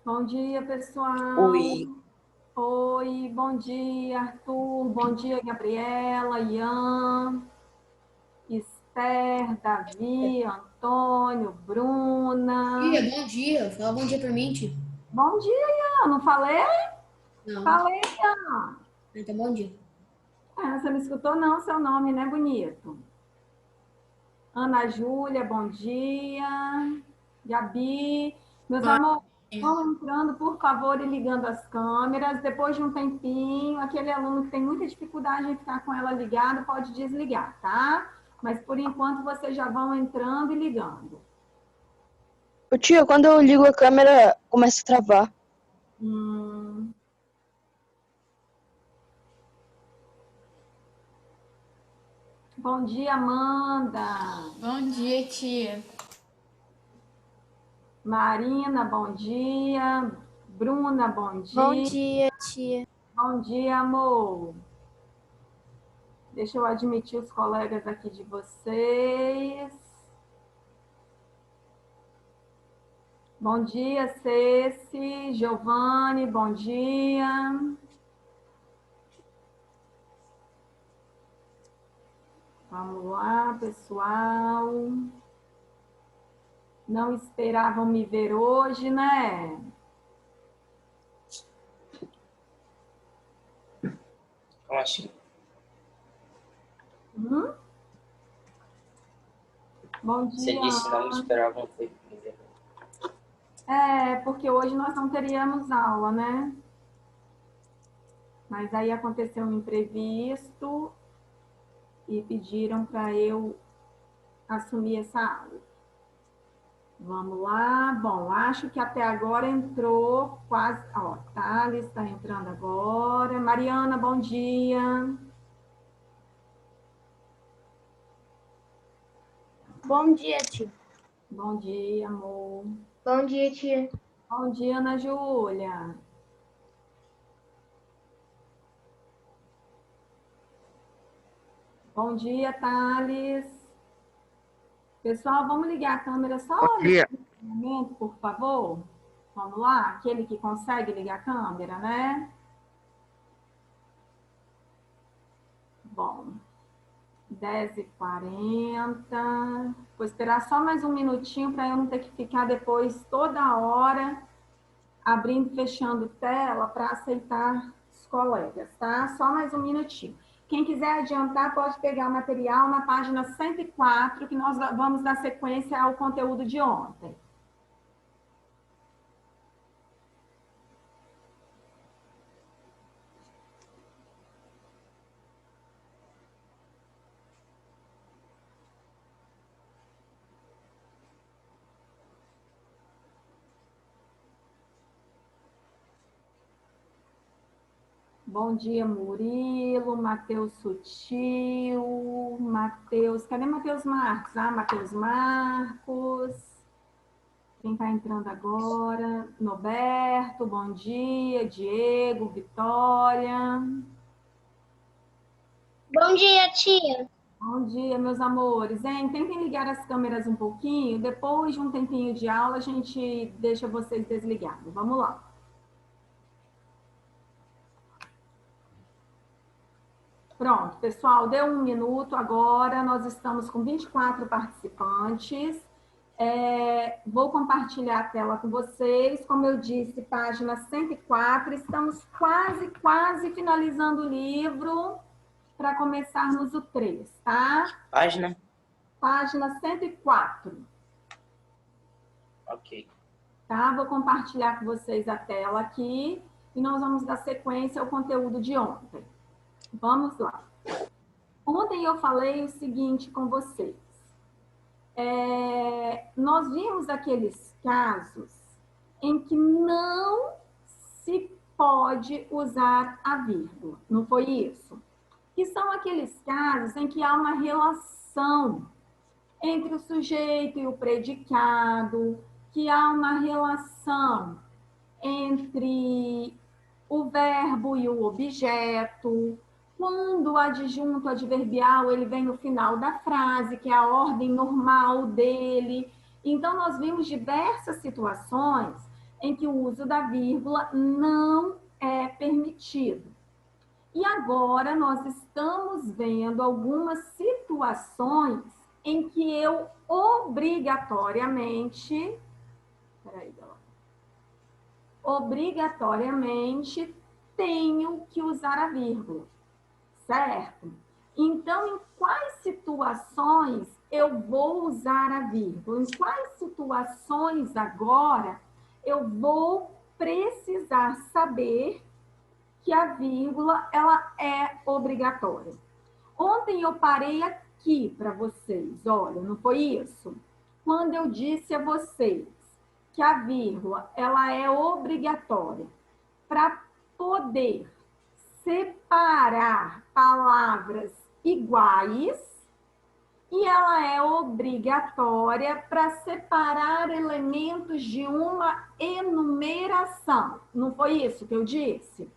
Bom dia, pessoal. Oi, Oi, bom dia, Arthur. Bom dia, Gabriela, Ian, Esther, Davi, Antônio, Bruna. Bom dia. Fala bom dia pra mim, tio. Bom dia, Ian. Não falei? Não. Falei, Ian. Então, bom dia. Você não escutou, não, seu nome, né, bonito? Ana Júlia, bom dia. Gabi, meus amores, vão entrando, por favor, e ligando as câmeras. Depois de um tempinho, aquele aluno que tem muita dificuldade em ficar com ela ligada, pode desligar, tá? Mas, por enquanto, vocês já vão entrando e ligando. ô tio, quando eu ligo a câmera, começa a travar. Bom dia, Amanda. Bom dia, tia. Marina, bom dia. Bruna, bom dia. Bom dia, tia. Bom dia, amor. Deixa eu admitir os colegas aqui de vocês. Bom dia, Ceci, Giovanni, bom dia. Vamos lá, pessoal. Não esperavam me ver hoje, né? Como assim? Bom Você dia. disse não esperavam ver. Porque hoje nós não teríamos aula, né? Mas aí aconteceu um imprevisto e pediram para eu assumir essa aula. Vamos lá. Bom, acho que até agora entrou quase... Ó, Thales está entrando agora. Mariana, bom dia. Bom dia, tia. Bom dia, amor. Bom dia, tia. Bom dia, Ana Júlia. Bom dia, Thales. Pessoal, vamos ligar a câmera só um momento, por favor. Vamos lá? Aquele que consegue ligar a câmera, né? Bom, 10h40. Vou esperar só mais um minutinho para eu não ter que ficar depois toda hora abrindo e fechando tela para aceitar os colegas, tá? Só mais um minutinho. Quem quiser adiantar, pode pegar o material na página 104, que nós vamos dar sequência ao conteúdo de ontem. Bom dia, Murilo, Matheus Sutil, Matheus... Cadê Matheus Marcos? Matheus Marcos. Quem está entrando agora? Noberto, bom dia. Diego, Vitória. Bom dia, tia. Bom dia, meus amores. Tentem ligar as câmeras um pouquinho. Depois de um tempinho de aula, a gente deixa vocês desligados. Vamos lá. Pronto, pessoal, deu um minuto agora, nós estamos com 24 participantes. Vou compartilhar a tela com vocês. Como eu disse, página 104, estamos quase finalizando o livro para começarmos o 3, tá? Página? Página 104. Ok. Tá? Vou compartilhar com vocês a tela aqui e nós vamos dar sequência ao conteúdo de ontem. Vamos lá. Ontem eu falei o seguinte com vocês. Nós vimos aqueles casos em que não se pode usar a vírgula. Não foi isso? Que são aqueles casos em que há uma relação entre o sujeito e o predicado, que há uma relação entre o verbo e o objeto. Quando o adjunto adverbial ele vem no final da frase, que é a ordem normal dele. Então, nós vimos diversas situações em que o uso da vírgula não é permitido. E agora nós estamos vendo algumas situações em que eu obrigatoriamente tenho que usar a vírgula, certo? Então, em quais situações eu vou usar a vírgula? Em quais situações agora eu vou precisar saber que a vírgula ela é obrigatória? Ontem eu parei aqui para vocês, olha, não foi isso? Quando eu disse a vocês que a vírgula ela é obrigatória para poder separar palavras iguais e ela é obrigatória para separar elementos de uma enumeração. Não foi isso que eu disse?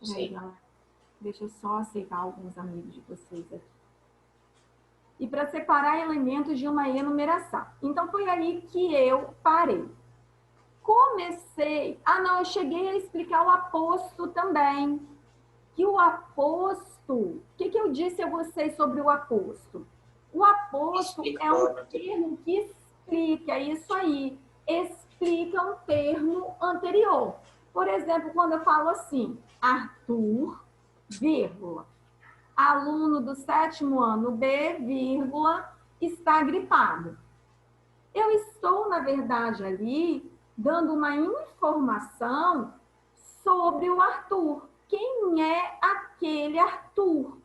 Sim. Deixa eu só aceitar alguns amigos de vocês aqui. E para separar elementos de uma enumeração. Então, foi aí que eu parei. Comecei... eu cheguei a explicar o aposto também. Que o aposto... O que eu disse a vocês sobre o aposto? O aposto é um termo que explica isso aí. Explica um termo anterior. Por exemplo, quando eu falo assim, Arthur, vírgula, aluno do 7º ano B, vírgula, está gripado. Eu estou, na verdade, ali, dando uma informação sobre o Arthur. Quem é aquele Arthur?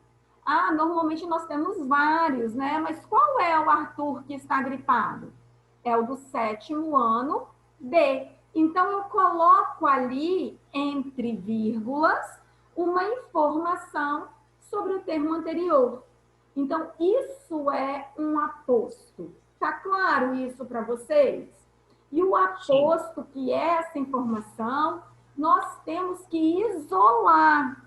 Normalmente nós temos vários, né? Mas qual é o Arthur que está gripado? É o do 7º ano B. Então, eu coloco ali, entre vírgulas, uma informação sobre o termo anterior. Então, isso é um aposto. Tá claro isso para vocês? E o aposto, que é essa informação, nós temos que isolar,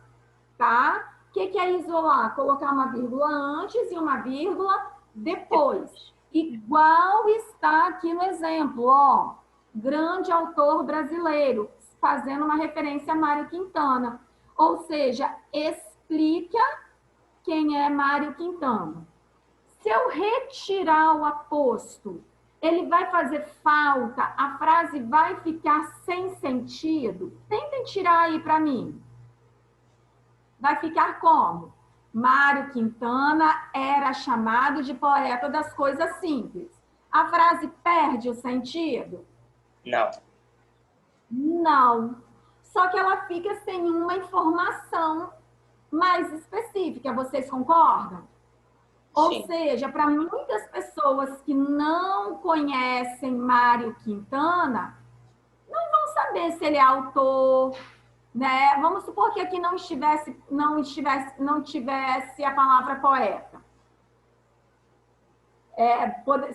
tá? O que é isolar? Colocar uma vírgula antes e uma vírgula depois. Igual está aqui no exemplo, ó. Grande autor brasileiro, fazendo uma referência a Mário Quintana. Ou seja, explica quem é Mário Quintana. Se eu retirar o aposto, ele vai fazer falta, a frase vai ficar sem sentido? Tentem tirar aí para mim. Vai ficar como? Mário Quintana era chamado de poeta das coisas simples. A frase perde o sentido? Não. Não. Só que ela fica sem uma informação mais específica. Vocês concordam? Ou seja, para muitas pessoas que não conhecem Mário Quintana, não vão saber se ele é autor, né? Vamos supor que aqui não tivesse a palavra poeta.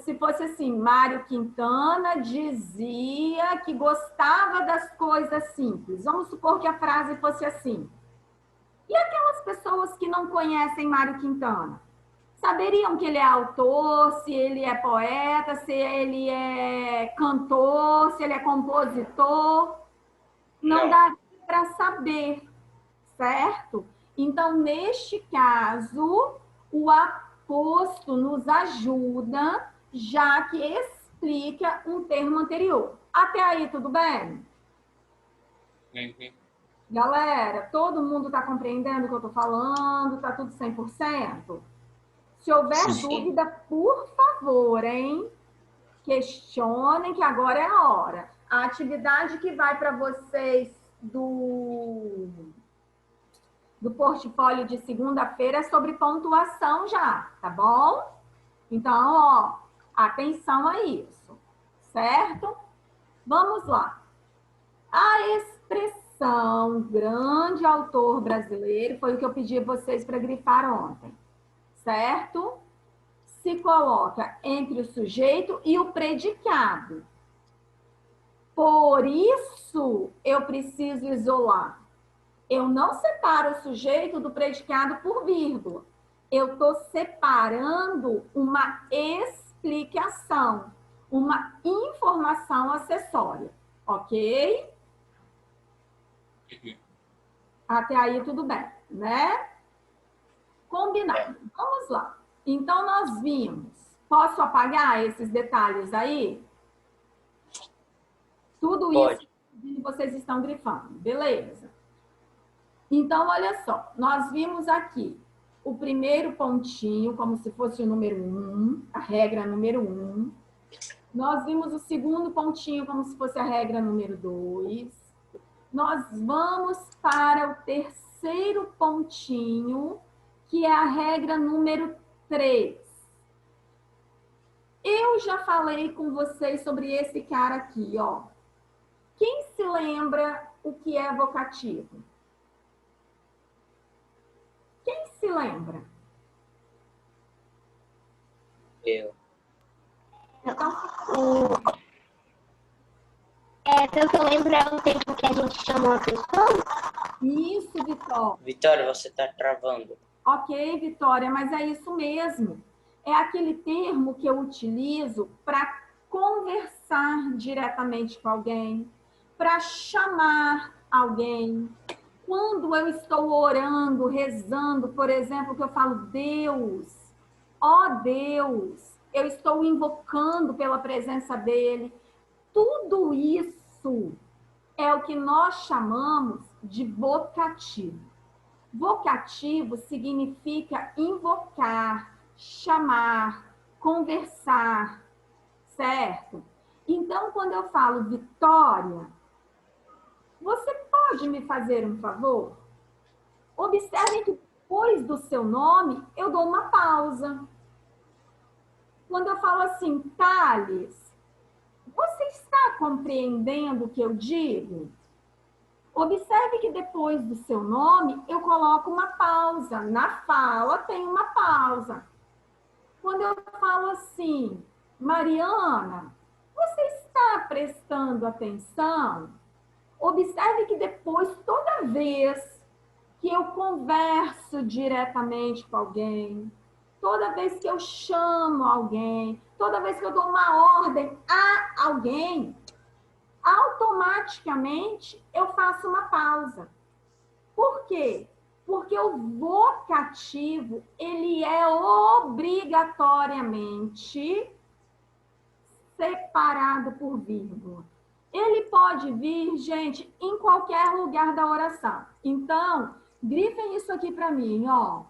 Se fosse assim, Mário Quintana dizia que gostava das coisas simples. Vamos supor que a frase fosse assim. E aquelas pessoas que não conhecem Mário Quintana? Saberiam que ele é autor, se ele é poeta, se ele é cantor, se ele é compositor? Não dá para saber, certo? Então, neste caso, o aposto nos ajuda, já que explica um termo anterior. Até aí, tudo bem? Uhum. Galera, todo mundo está compreendendo o que eu estou falando? Está tudo 100%? Se houver dúvida, por favor, hein? Questionem, que agora é a hora. A atividade que vai para vocês do portfólio de segunda-feira é sobre pontuação já, tá bom? Então, ó, atenção a isso, certo? Vamos lá. A expressão grande autor brasileiro foi o que eu pedi a vocês para grifar ontem, certo? Se coloca entre o sujeito e o predicado. Por isso, eu preciso isolar. Eu não separo o sujeito do predicado por vírgula. Eu estou separando uma explicação, uma informação acessória. Ok? Uhum. Até aí tudo bem, né? Combinado. Vamos lá. Então, nós vimos. Posso apagar esses detalhes aí? Tudo isso Pode. vocês estão grifando. Beleza. Então, olha só. Nós vimos aqui o primeiro pontinho, como se fosse o número 1, a regra número 1. Nós vimos o segundo pontinho, como se fosse a regra número 2. Nós vamos para o terceiro pontinho, que é a regra número 3. Eu já falei com vocês sobre esse cara aqui, ó. Quem se lembra o que é vocativo? Quem se lembra? Eu. Então, Pelo que eu lembro, é o tempo que a gente chamou a pessoa. isso, Vitória. Vitória, você tá travando. Ok, Vitória, mas é isso mesmo. É aquele termo que eu utilizo para conversar diretamente com alguém, para chamar alguém. Quando eu estou orando, rezando, por exemplo, que eu falo, Deus, ó Deus, eu estou invocando pela presença dele. Tudo isso é o que nós chamamos de vocativo. Vocativo significa invocar, chamar, conversar, certo? Então, quando eu falo Vitória, você pode me fazer um favor? Observe que depois do seu nome, eu dou uma pausa. Quando eu falo assim, Thales, você está compreendendo o que eu digo? Observe que depois do seu nome, eu coloco uma pausa. Na fala, tem uma pausa. Quando eu falo assim, Mariana, você está prestando atenção? Observe que depois, toda vez que eu converso diretamente com alguém, toda vez que eu chamo alguém, toda vez que eu dou uma ordem a alguém, automaticamente eu faço uma pausa. Por quê? Porque o vocativo, ele é obrigatoriamente separado por vírgula. Ele pode vir, gente, em qualquer lugar da oração. Então, grifem isso aqui para mim, ó.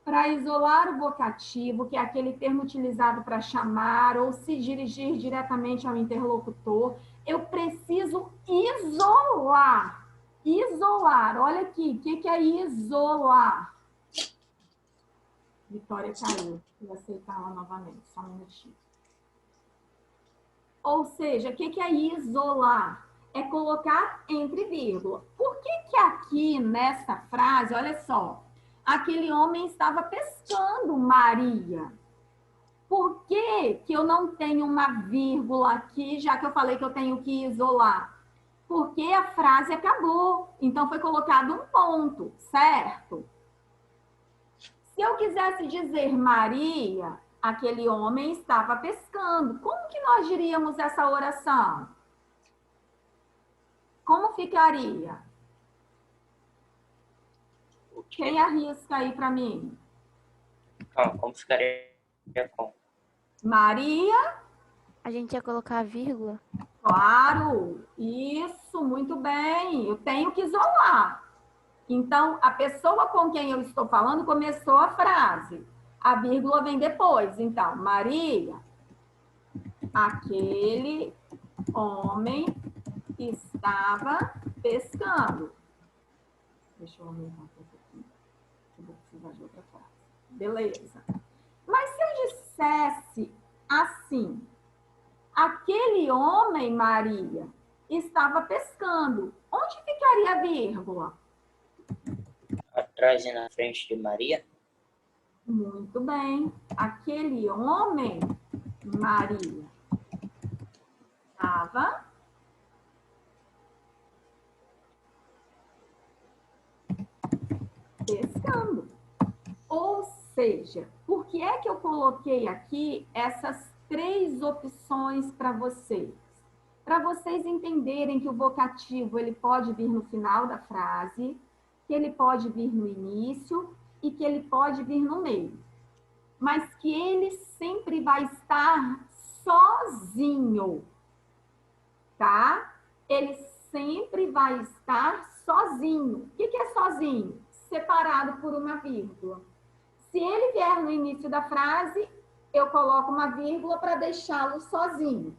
Para isolar o vocativo, que é aquele termo utilizado para chamar ou se dirigir diretamente ao interlocutor, eu preciso isolar. Isolar. Olha aqui, o que é isolar? Vitória caiu. Vou aceitar ela novamente, só um minutinho. Ou seja, o que é isolar? É colocar entre vírgula. Por que aqui nessa frase, olha só, aquele homem estava pescando Maria? Por que eu não tenho uma vírgula aqui, já que eu falei que eu tenho que isolar? Porque a frase acabou. Então, foi colocado um ponto, certo? Se eu quisesse dizer Maria, aquele homem estava pescando. Como que nós diríamos essa oração? Como ficaria? Quem arrisca aí para mim? Como ficaria com? Maria. A gente ia colocar a vírgula. Claro, isso, muito bem. Eu tenho que isolar. Então, a pessoa com quem eu estou falando começou a frase. A vírgula vem depois. Então, Maria, aquele homem estava pescando. Deixa eu aumentar um pouco aqui. Eu vou precisar de outra frase. Beleza. Mas se eu dissesse assim, aquele homem, Maria, estava pescando, onde ficaria a vírgula? Atrás e na frente de Maria? Muito bem. Aquele homem, Maria, estava pescando. Ou seja, por que é que eu coloquei aqui essas três opções para vocês? para vocês entenderem que o vocativo ele pode vir no final da frase, que ele pode vir no início e que ele pode vir no meio. Mas que ele sempre vai estar sozinho, tá? Ele sempre vai estar sozinho. O que é sozinho? Separado por uma vírgula. Se ele vier no início da frase, eu coloco uma vírgula para deixá-lo sozinho.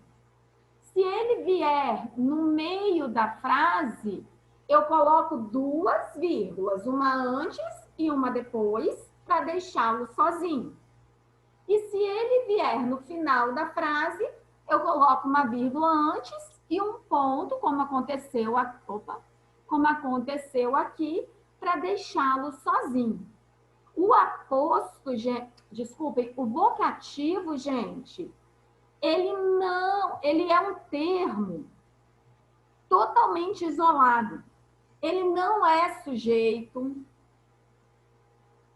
Se ele vier no meio da frase, eu coloco 2 vírgulas, uma antes e uma depois, para deixá-lo sozinho. E se ele vier no final da frase, eu coloco uma vírgula antes e um ponto, como aconteceu aqui, para deixá-lo sozinho. O aposto, desculpem, o vocativo, gente, ele é um termo totalmente isolado. Ele não é sujeito,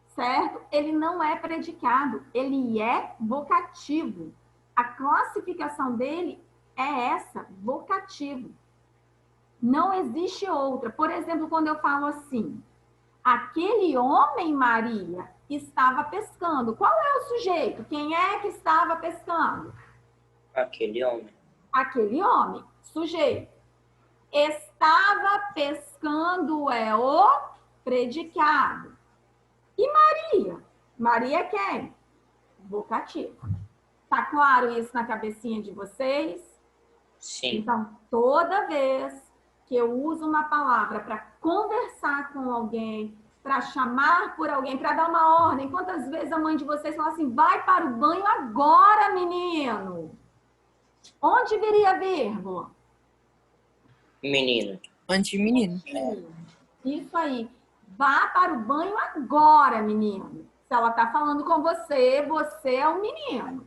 certo? Ele não é predicado, ele é vocativo. A classificação dele é essa, vocativo. Não existe outra. Por exemplo, quando eu falo assim, aquele homem, Maria, estava pescando. Qual é o sujeito? Quem é que estava pescando? Aquele homem. Aquele homem, sujeito. Estava pescando é o predicado. E Maria? Maria é quem? Vocativo. Tá claro isso na cabecinha de vocês? Sim. Então, toda vez que eu uso uma palavra para conversar com alguém, para chamar por alguém, para dar uma ordem, quantas vezes a mãe de vocês fala assim, vai para o banho agora, menino? Onde viria a vírgula? Menino. Antes de menino. Isso aí. Vá para o banho agora, menino. Se ela está falando com você, você é um menino.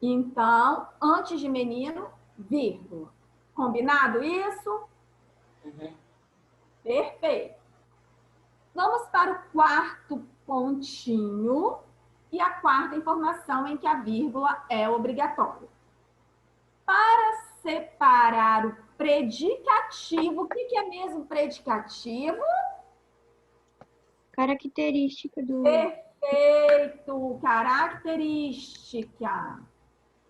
Então, antes de menino, vírgula. Combinado isso? Uhum. Perfeito. Vamos para o quarto pontinho e a quarta informação em que a vírgula é obrigatória. Para separar o predicativo, o que é mesmo predicativo? Característica do... Perfeito, característica.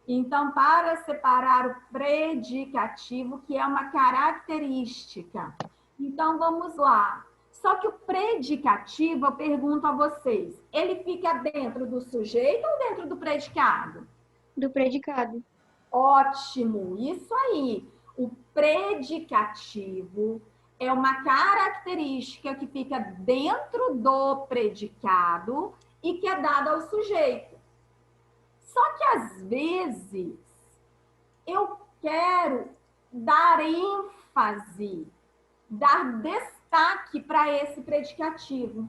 Então, para separar o predicativo, que é uma característica. Então, vamos lá. Só que o predicativo, eu pergunto a vocês, ele fica dentro do sujeito ou dentro do predicado? Do predicado. Ótimo, isso aí. O predicativo é uma característica que fica dentro do predicado e que é dada ao sujeito. Só que, às vezes, eu quero dar ênfase, dar destaque para esse predicativo.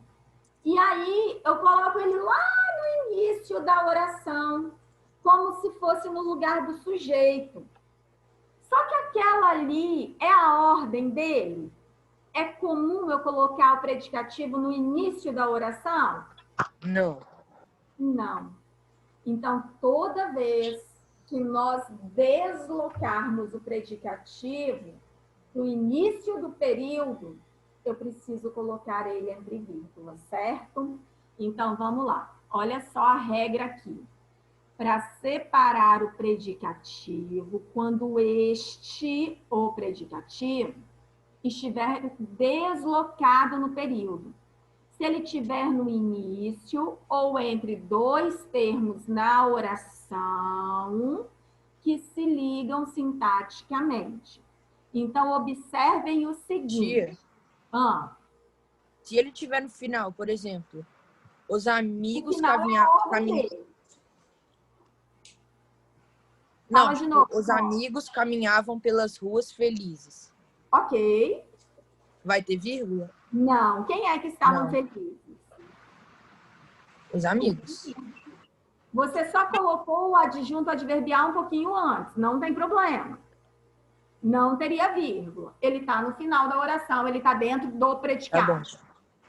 E aí, eu coloco ele lá no início da oração, como se fosse no lugar do sujeito. Só que aquela ali é a ordem dele. É comum eu colocar o predicativo no início da oração? Não. Não. Então, toda vez que nós deslocarmos o predicativo no início do período, eu preciso colocar ele entre vírgulas, certo? Então, vamos lá. Olha só a regra aqui. Para separar o predicativo, quando o predicativo, estiver deslocado no período. Se ele estiver no início ou entre 2 termos na oração que se ligam sintaticamente. Então, observem o seguinte. Tia, se ele estiver no final, por exemplo, os amigos os amigos caminhavam pelas ruas felizes. Ok. Vai ter vírgula? Não. Quem é que estavam felizes? Os amigos. Você só colocou o adjunto adverbial um pouquinho antes. Não tem problema. Não teria vírgula. Ele está no final da oração. Ele está dentro do predicado. Tá bom.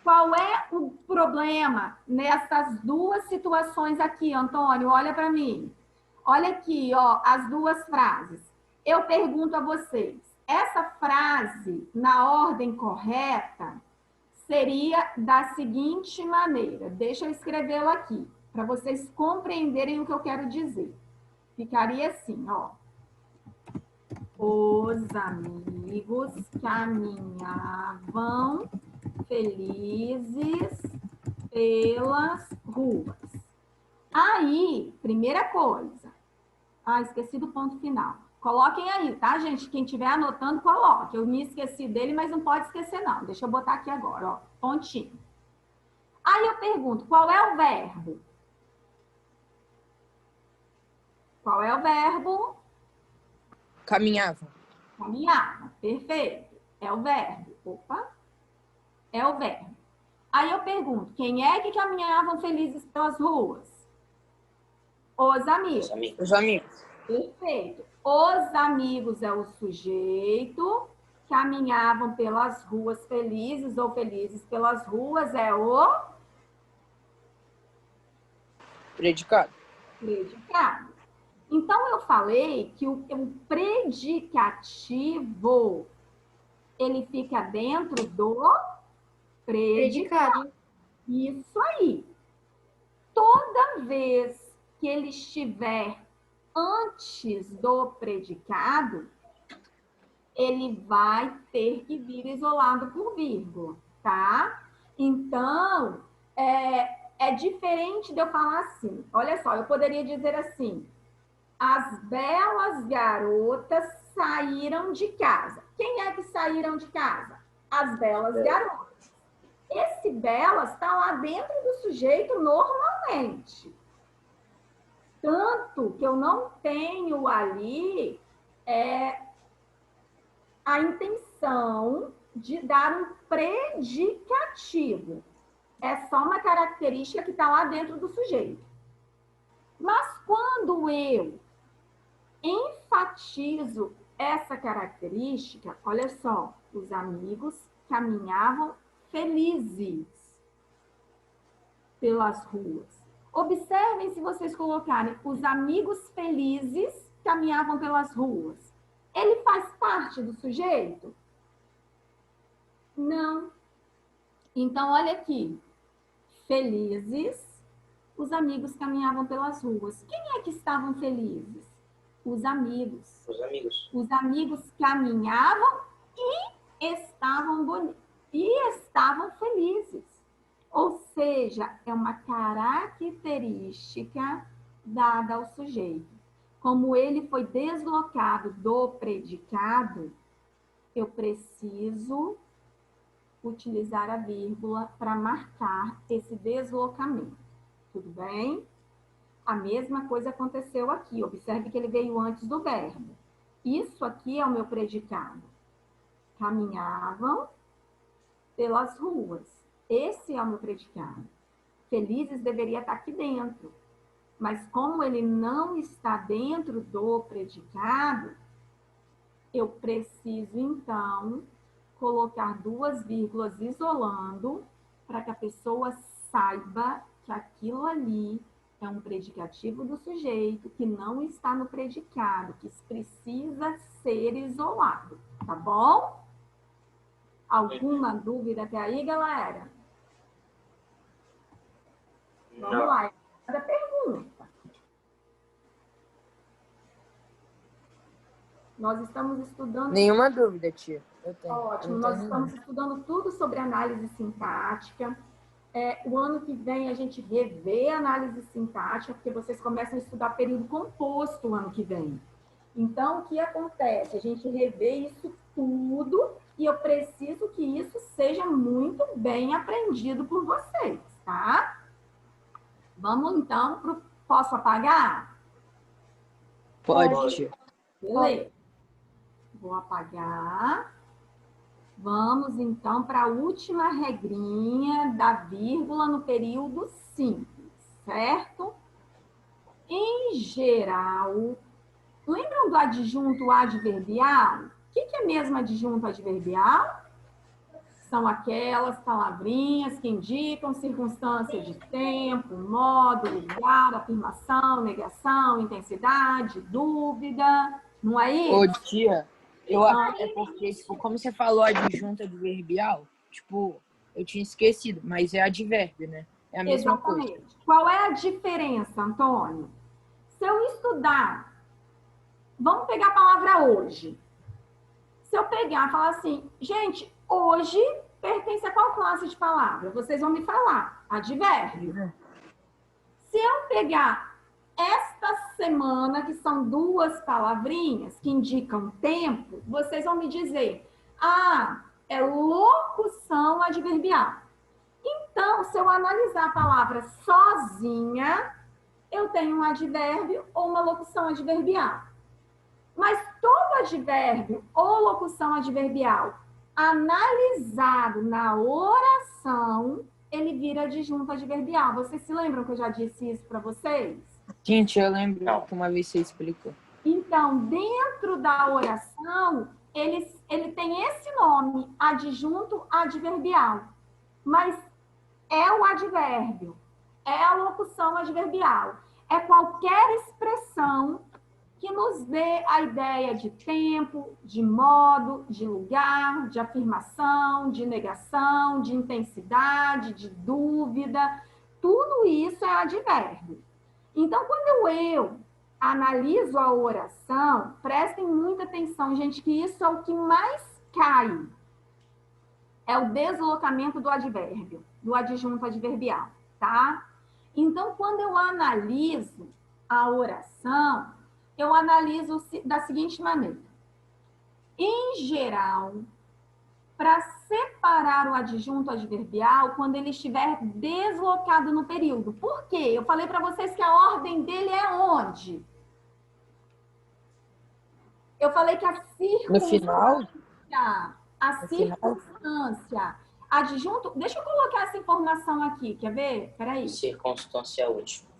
Qual é o problema nessas 2 situações aqui, Antônio? Olha para mim. Olha aqui, ó, as 2 frases. Eu pergunto a vocês, essa frase, na ordem correta, seria da seguinte maneira. Deixa eu escrevê-la aqui, para vocês compreenderem o que eu quero dizer. Ficaria assim, ó. Os amigos caminhavam felizes pelas ruas. Aí, primeira coisa. Esqueci do ponto final. Coloquem aí, tá, gente? Quem estiver anotando, coloque. Eu me esqueci dele, mas não pode esquecer, não. Deixa eu botar aqui agora, ó. Pontinho. Aí eu pergunto, qual é o verbo? Qual é o verbo? Caminhava. Caminhava. Perfeito. É o verbo. Opa. É o verbo. Aí eu pergunto, quem é que caminhavam felizes pelas ruas? Os amigos. Os amigos. Perfeito. Os amigos é o sujeito, caminhavam pelas ruas felizes ou felizes pelas ruas é o Predicado. predicado. Então, eu falei que o predicativo, ele fica dentro do predicado. Isso aí. Toda vez que ele estiver antes do predicado, ele vai ter que vir isolado por vírgula, tá? Então, é diferente de eu falar assim. Olha só, eu poderia dizer assim, as belas garotas saíram de casa. Quem é que saíram de casa? As belas garotas. Esse belas está lá dentro do sujeito normalmente. Tanto que eu não tenho ali a intenção de dar um predicativo. É só uma característica que está lá dentro do sujeito. Mas quando eu enfatizo essa característica, olha só, os amigos caminhavam felizes pelas ruas. Observem se vocês colocarem os amigos felizes caminhavam pelas ruas. Ele faz parte do sujeito? Não. Então, olha aqui. Felizes, os amigos caminhavam pelas ruas. Quem é que estavam felizes? Os amigos. Os amigos. Os amigos caminhavam e estavam felizes. Ou seja, é uma característica dada ao sujeito. Como ele foi deslocado do predicado, eu preciso utilizar a vírgula para marcar esse deslocamento. Tudo bem? A mesma coisa aconteceu aqui. Observe que ele veio antes do verbo. Isso aqui é o meu predicado. Caminhavam pelas ruas. Esse é o meu predicado. Felizes deveria estar aqui dentro. Mas como ele não está dentro do predicado, eu preciso, então, colocar duas vírgulas isolando para que a pessoa saiba que aquilo ali é um predicativo do sujeito que não está no predicado, que precisa ser isolado, tá bom? Alguma dúvida até aí, galera? Vamos lá, cada pergunta. Nós estamos estudando... Nenhuma dúvida, tia. Eu tenho. Ótimo, nós estamos estudando tudo sobre análise sintática. O ano que vem a gente revê a análise sintática, porque vocês começam a estudar período composto o ano que vem. Então, o que acontece? A gente revê isso tudo e eu preciso que isso seja muito bem aprendido por vocês, tá? Vamos, então, para o... Posso apagar? Pode, tia. Beleza. Vou apagar. Vamos, então, para a última regrinha da vírgula no período simples, certo? Em geral, lembram do adjunto adverbial? O que é mesmo adjunto adverbial? São aquelas palavrinhas que indicam circunstância de tempo, modo, lugar, afirmação, negação, intensidade, dúvida. Não é Ô, isso? tia, é porque, tipo, como você falou adjunto adverbial, tipo, eu tinha esquecido, mas é advérbio, né? É a mesma coisa. Exatamente. Qual é a diferença, Antônio? Se eu estudar, vamos pegar a palavra hoje. Se eu pegar e falar assim, gente, hoje pertence a qual classe de palavra? Vocês vão me falar, advérbio. Se eu pegar esta semana, que são duas palavrinhas que indicam tempo, vocês vão me dizer, é locução adverbial. Então, se eu analisar a palavra sozinha, eu tenho um advérbio ou uma locução adverbial. Mas todo advérbio ou locução adverbial analisado na oração, ele vira adjunto adverbial. Vocês se lembram que eu já disse isso para vocês? Gente, eu lembro Não. que uma vez você explicou. Então, dentro da oração, ele tem esse nome, adjunto adverbial. Mas é o advérbio, é a locução adverbial. É qualquer expressão que nos dê a ideia de tempo, de modo, de lugar, de afirmação, de negação, de intensidade, de dúvida. Tudo isso é advérbio. Então, quando eu analiso a oração, prestem muita atenção, gente, que isso é o que mais cai. É o deslocamento do advérbio, do adjunto adverbial, tá? Então, quando eu analiso a oração, eu analiso da seguinte maneira. Em geral, para separar o adjunto adverbial quando ele estiver deslocado no período. Por quê? Eu falei para vocês que a ordem dele é onde? Eu falei que a No final? Circunstância. Adjunto. Deixa eu colocar essa informação aqui, quer ver? Peraí. Circunstância última.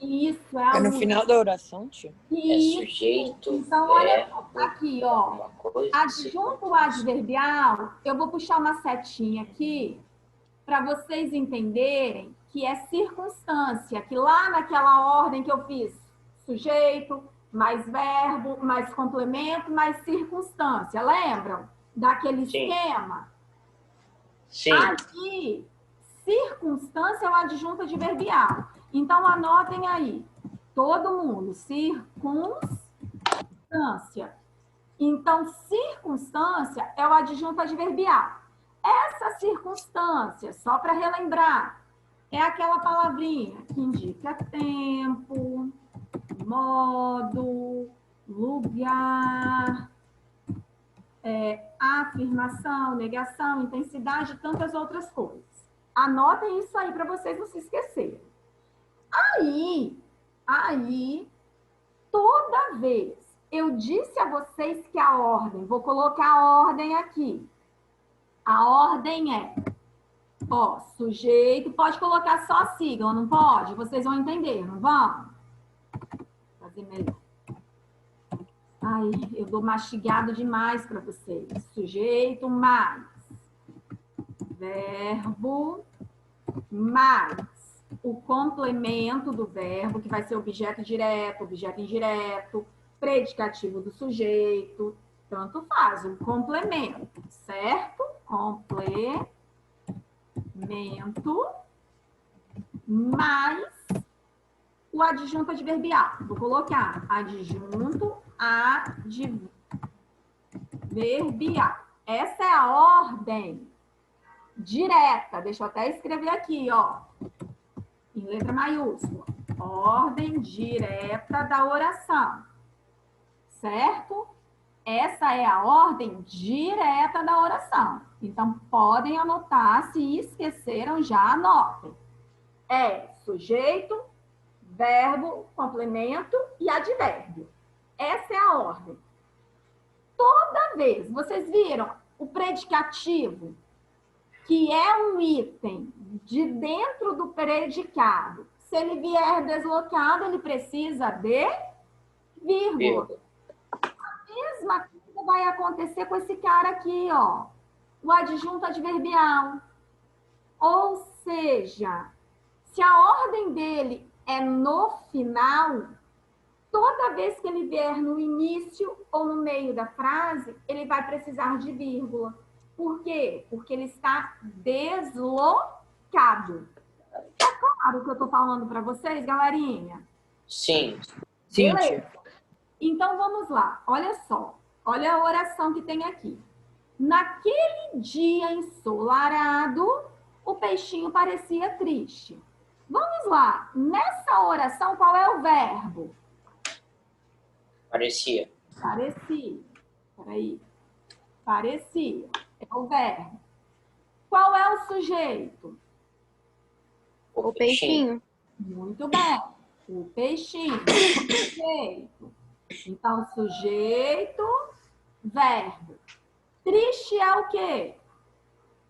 Isso, é a É no última. final da oração, tia? Isso. É sujeito, Então, olha verbo, aqui, ó. alguma coisa. Adjunto adverbial, eu vou puxar uma setinha aqui para vocês entenderem que é circunstância, que lá naquela ordem que eu fiz, sujeito, mais verbo, mais complemento, mais circunstância. Lembram daquele Sim. esquema? Sim. Aqui, circunstância é o adjunto adverbial. Então, anotem aí. Todo mundo. Circunstância. Então, circunstância é o adjunto adverbial. Essa circunstância, só para relembrar, é aquela palavrinha que indica tempo, modo, lugar, afirmação, negação, intensidade e tantas outras coisas. Anotem isso aí para vocês não se esquecerem. Aí, toda vez eu disse a vocês que a ordem, vou colocar a ordem aqui. A ordem é, sujeito, pode colocar só a sigla, não pode? Vocês vão entender, não vão? Vou fazer melhor. Ai, eu dou mastigado demais para vocês. Sujeito mais verbo mais o complemento do verbo, que vai ser objeto direto, objeto indireto, predicativo do sujeito, tanto faz, um complemento, certo? Complemento mais o adjunto adverbial. Vou colocar adjunto adverbial. Essa é a ordem direta. Deixa eu até escrever aqui, ó, em letra maiúscula. Ordem direta da oração. Certo? Essa é a ordem direta da oração. Então, podem anotar. Se esqueceram, já anotem. É sujeito, verbo, complemento e advérbio. Essa é a ordem. Toda vez, vocês viram o predicativo, que é um item de dentro do predicado. Se ele vier deslocado, ele precisa de vírgula. A mesma coisa vai acontecer com esse cara aqui, ó. O adjunto adverbial. Ou seja, se a ordem dele é no final, toda Toda vez que ele vier no início ou no meio da frase, ele vai precisar de vírgula. Por quê? Porque ele está deslocado. Tá claro o que eu estou falando para vocês, galerinha? Sim. Sim, Beleza. tia. Então, vamos lá. Olha só. Olha a oração que tem aqui. Naquele dia ensolarado, o peixinho parecia triste. Vamos lá. Nessa oração, qual é o verbo? Parecia. Parecia. Peraí. Parecia. É o verbo. Qual é o sujeito? O peixinho. Muito bem. O peixinho. O sujeito. Então, sujeito, verbo. Triste é o quê?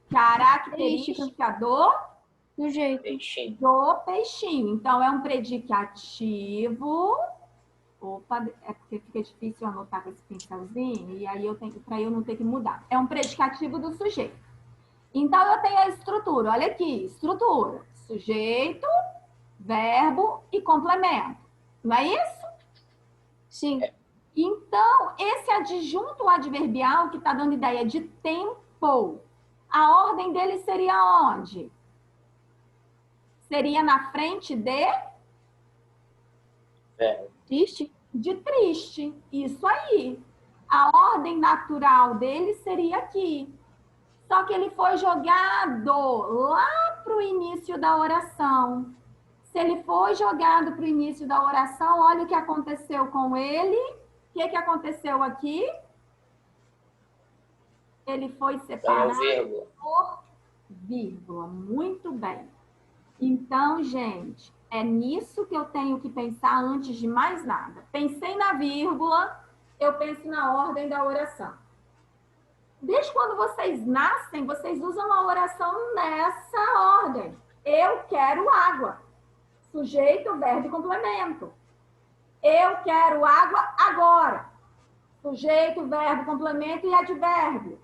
Característica Do jeito. Peixinho. do peixinho. Então, é um predicativo. Opa, é porque fica difícil anotar com esse pincelzinho, e aí eu tenho, para eu não ter que mudar. É um predicativo do sujeito. Então, eu tenho a estrutura. Olha aqui, estrutura. Sujeito, verbo e complemento. Não é isso? Sim. Então, esse adjunto adverbial que está dando ideia de tempo, a ordem dele seria onde? Seria na frente Verbo. Triste? de triste. Isso aí. A ordem natural dele seria aqui. Só que ele foi jogado lá para o início da oração. Se ele foi jogado para o início da oração, olha o que aconteceu com ele. O que aconteceu aqui? Ele foi Ganhou separado vírgula. por vírgula. Muito bem. Então, gente, é nisso que eu tenho que pensar antes de mais nada. Pensei na vírgula, eu penso na ordem da oração. Desde quando vocês nascem, vocês usam a oração nessa ordem. Eu quero água. Sujeito, verbo e complemento. Eu quero água agora. Sujeito, verbo, complemento e advérbio.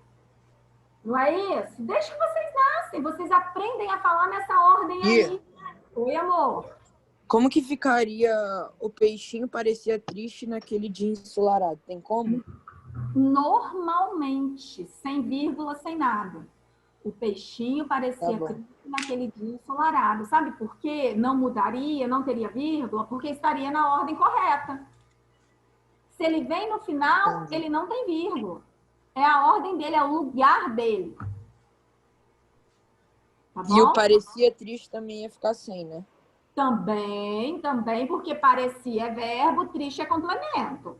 Não é isso? Desde que vocês nascem, vocês aprendem a falar nessa ordem aí. Oi, amor. Como que ficaria o peixinho parecia triste naquele dia ensolarado? Tem como? Normalmente, sem vírgula, sem nada. O peixinho parecia Tá bom. triste naquele dia ensolarado. Sabe por quê? Não mudaria, não teria vírgula, porque estaria na ordem correta. Se ele vem no final, Entendi. ele não tem vírgula. É a ordem dele, é o lugar dele. Tá bom? E o parecia triste também ia ficar sem, né? Também, porque parecia é verbo, triste é complemento.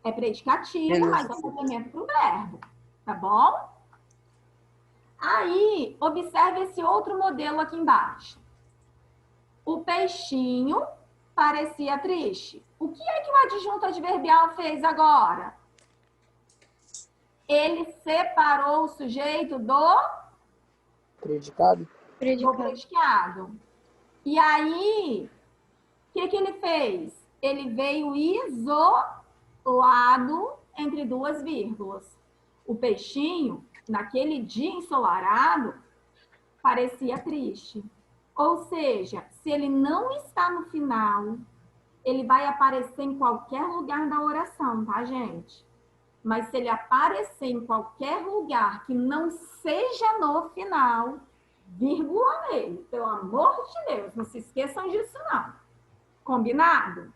É predicativo, Beleza. mas é complemento para o verbo. Tá bom? Aí, observe esse outro modelo aqui embaixo. O peixinho parecia triste. O que é que o adjunto adverbial fez agora? Ele separou o sujeito do Predicado? predicado. E aí, o que ele fez? Ele veio isolado entre duas vírgulas. O peixinho, naquele dia ensolarado, parecia triste. Ou seja, se ele não está no final, ele vai aparecer em qualquer lugar da oração, tá, gente? Mas se ele aparecer em qualquer lugar que não seja no final, vírgula nele. Pelo amor de Deus, não se esqueçam disso, não. Combinado?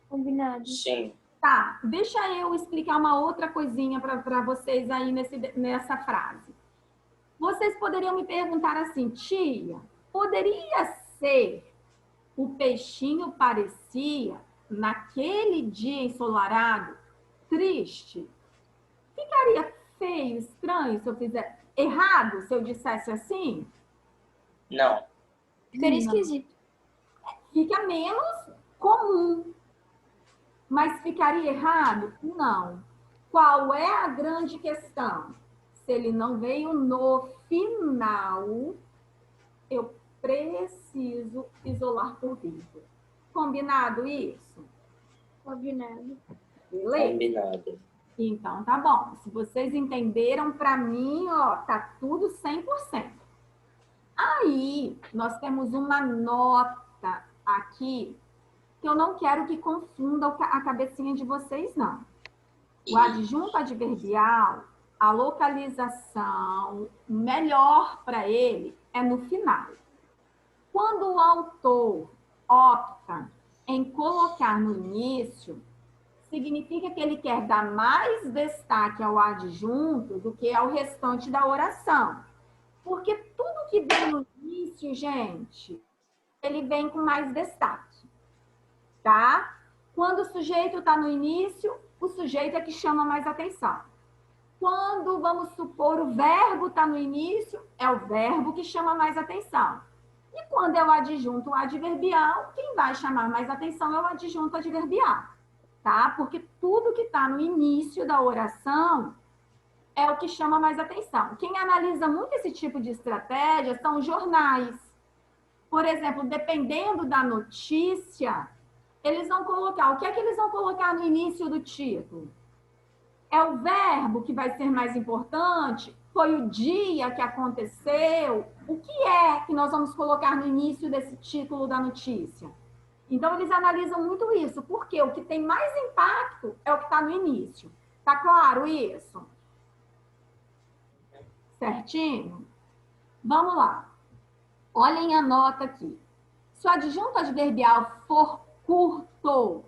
Combinado. Sim. Tá, deixa eu explicar uma outra coisinha para vocês aí nessa frase. Vocês poderiam me perguntar assim, tia, poderia ser o peixinho parecia, naquele dia ensolarado, triste? Ficaria feio, estranho se eu fizer errado, se eu dissesse assim? Não. Ficaria esquisito. Fica menos comum. Mas ficaria errado? Não. Qual é a grande questão? Se ele não veio no final, eu preciso isolar por vírgula. Combinado isso? Combinado. Beleza? Combinado. Então, tá bom. Se vocês entenderam, para mim, ó, tá tudo 100%. Aí, nós temos uma nota aqui que eu não quero que confunda a cabecinha de vocês, não. O adjunto adverbial, a localização melhor para ele é no final. Quando o autor opta em colocar no início, significa que ele quer dar mais destaque ao adjunto do que ao restante da oração. Porque tudo que vem no início, gente, ele vem com mais destaque, tá? Quando o sujeito está no início, o sujeito é que chama mais atenção. Quando, vamos supor, o verbo está no início, é o verbo que chama mais atenção. E quando é o adjunto adverbial, quem vai chamar mais atenção é o adjunto adverbial, tá? Porque tudo que está no início da oração é o que chama mais atenção. Quem analisa muito esse tipo de estratégia são os jornais. Por exemplo, dependendo da notícia, eles vão colocar... O que é que eles vão colocar no início do título? É o verbo que vai ser mais importante? Foi o dia que aconteceu? O que é que nós vamos colocar no início desse título da notícia? Então, eles analisam muito isso, porque o que tem mais impacto é o que está no início. Tá claro isso? Certinho? Vamos lá. Olhem a nota aqui. Se o adjunto adverbial for curto, o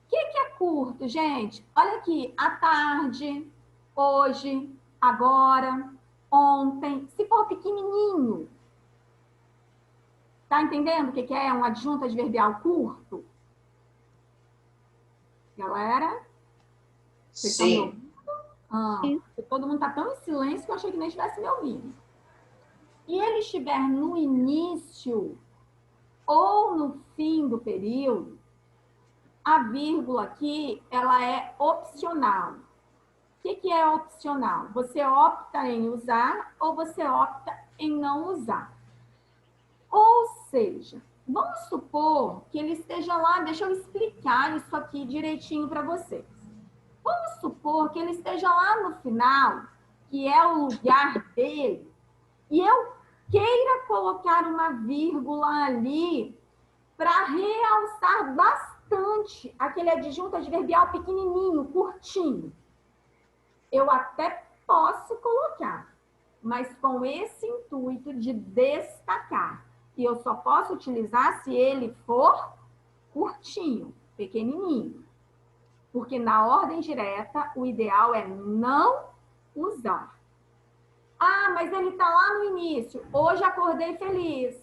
que é curto, gente? Olha aqui, à tarde, hoje, agora, ontem. Se for pequenininho, tá entendendo o que é um adjunto adverbial curto? Galera? Vocês estão me ouvindo? Todo mundo tá tão em silêncio que eu achei que nem estivesse me ouvindo. E ele estiver no início ou no fim do período, a vírgula aqui, ela é opcional. O que é opcional? Você opta em usar ou você opta em não usar. Ou seja, vamos supor que ele esteja lá, deixa eu explicar isso aqui direitinho para vocês. Vamos supor que ele esteja lá no final, que é o lugar dele, e eu queira colocar uma vírgula ali para realçar bastante aquele adjunto adverbial pequenininho, curtinho. Eu até posso colocar, mas com esse intuito de destacar. E eu só posso utilizar se ele for curtinho, pequenininho. Porque na ordem direta, o ideal é não usar. Ah, mas ele está lá no início. Hoje acordei feliz.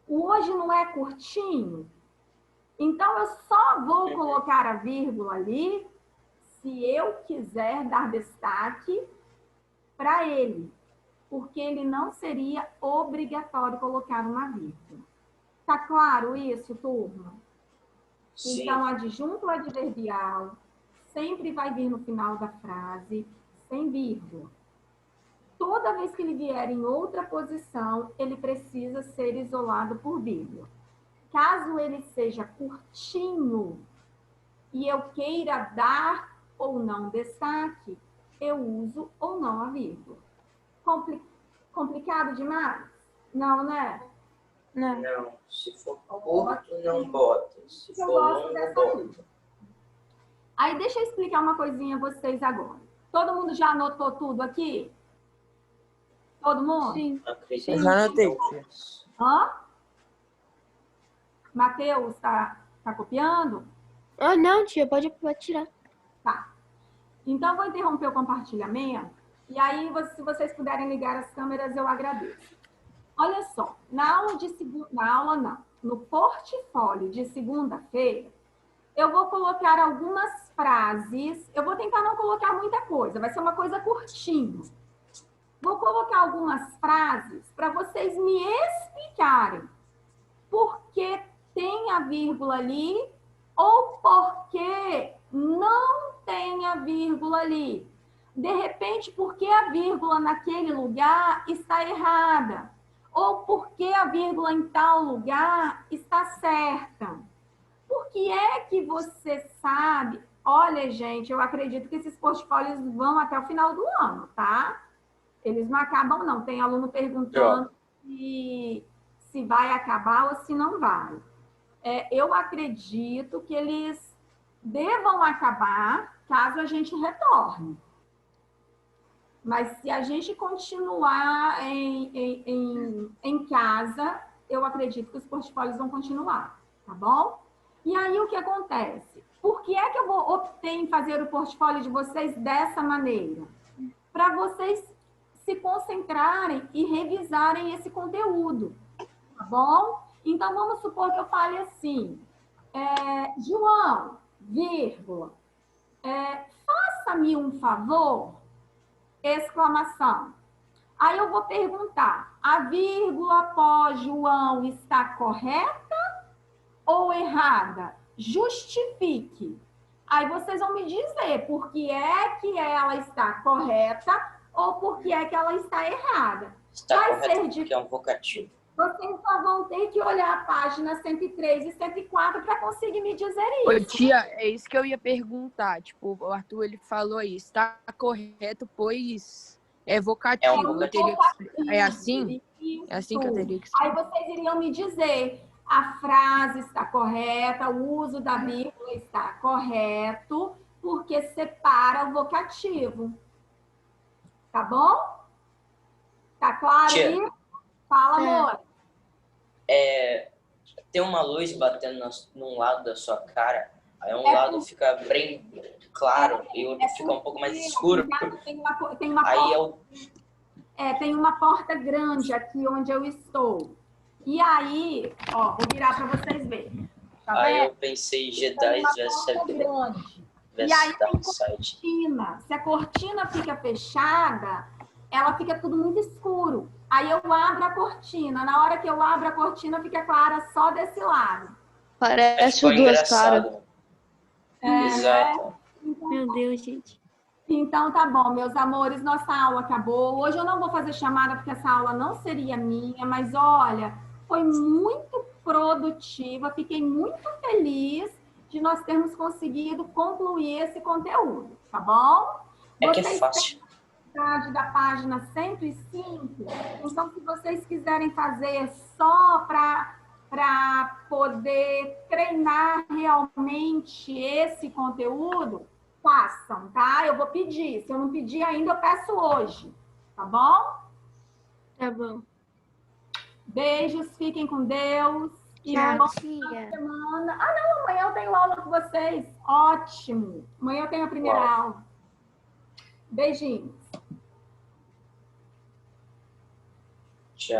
O hoje não é curtinho? Então, eu só vou colocar a vírgula ali se eu quiser dar destaque para ele. Porque ele não seria obrigatório colocar uma vírgula. Tá claro isso, turma? Sim. Então, adjunto adverbial sempre vai vir no final da frase, sem vírgula. Toda vez que ele vier em outra posição, ele precisa ser isolado por vírgula. Caso ele seja curtinho e eu queira dar ou não destaque, eu uso ou não a vírgula. Complicado demais? Não, né? Não. Se for curto, não bota. Se for longo, bota. Aí, deixa eu explicar uma coisinha a vocês agora. Todo mundo já anotou tudo aqui? Todo mundo? Sim. Acredito. Eu já anotei, tia. Hã? Matheus, tá copiando? Ah, não, tia, pode tirar. Tá. Então, vou interromper o compartilhamento. E aí, se vocês puderem ligar as câmeras, eu agradeço. Olha só, no portfólio de segunda-feira, eu vou colocar algumas frases. Eu vou tentar não colocar muita coisa, vai ser uma coisa curtinha. Vou colocar algumas frases para vocês me explicarem por que tem a vírgula ali ou por que não tem a vírgula ali. De repente, por que a vírgula naquele lugar está errada? Ou por que a vírgula em tal lugar está certa? Por que é que você sabe? Olha, gente, eu acredito que esses portfólios vão até o final do ano, tá? Eles não acabam, não. Tem aluno perguntando se vai acabar ou se não vai. eu acredito que eles devam acabar caso a gente retorne. Mas se a gente continuar em casa, eu acredito que os portfólios vão continuar, tá bom? E aí o que acontece? Por que é que eu optei em fazer o portfólio de vocês dessa maneira? Para vocês se concentrarem e revisarem esse conteúdo, tá bom? Então, vamos supor que eu fale assim, João, vírgula, faça-me um favor, exclamação. Aí eu vou perguntar, a vírgula após João está correta ou errada? Justifique. Aí vocês vão me dizer por que é que ela está correta ou por que é que ela está errada. Está Vai correto ser porque é um vocativo. Vocês só vão ter que olhar a página 103 e 104 para conseguir me dizer Ô, isso. tia, é isso que eu ia perguntar. Tipo, o Arthur, ele falou aí, está correto, pois é vocativo. É um Eu teria que... É assim? Isso. É assim que eu teria que Aí explicar. vocês iriam me dizer, a frase está correta, o uso da vírgula está correto, porque separa o vocativo. Tá bom? Tá claro Tia. aí? Fala, amor. Tem uma luz batendo num lado da sua cara, aí um É lado por- fica bem claro e o outro fica um pouco mais escuro. Tem uma Aí porta, tem uma porta grande aqui onde eu estou. E aí, ó, vou virar para vocês verem. Tá Aí vendo? eu pensei Jedi Tem uma vs porta grande. E aí vs tem Downside. cortina. Se a cortina fica fechada, ela fica tudo muito escuro. Aí eu abro a cortina. Na hora que eu abro a cortina, fica clara só desse lado. Parece Ficou o duas caras. engraçado. Exato. Meu Deus, gente. Então tá bom, meus amores, nossa aula acabou. Hoje eu não vou fazer chamada porque essa aula não seria minha, mas olha, foi muito produtiva, fiquei muito feliz de nós termos conseguido concluir esse conteúdo, tá bom? É que é Vocês fácil. da página 105. Então, se vocês quiserem fazer só para poder treinar realmente esse conteúdo, façam, tá? Eu vou pedir. Se eu não pedir ainda, eu peço hoje. Tá bom? Tá bom. Beijos, fiquem com Deus. E Tchau, boa tia. semana. Ah, não, amanhã eu tenho aula com vocês. Ótimo. Amanhã eu tenho a primeira Uau. aula. Beijinhos. Tchau.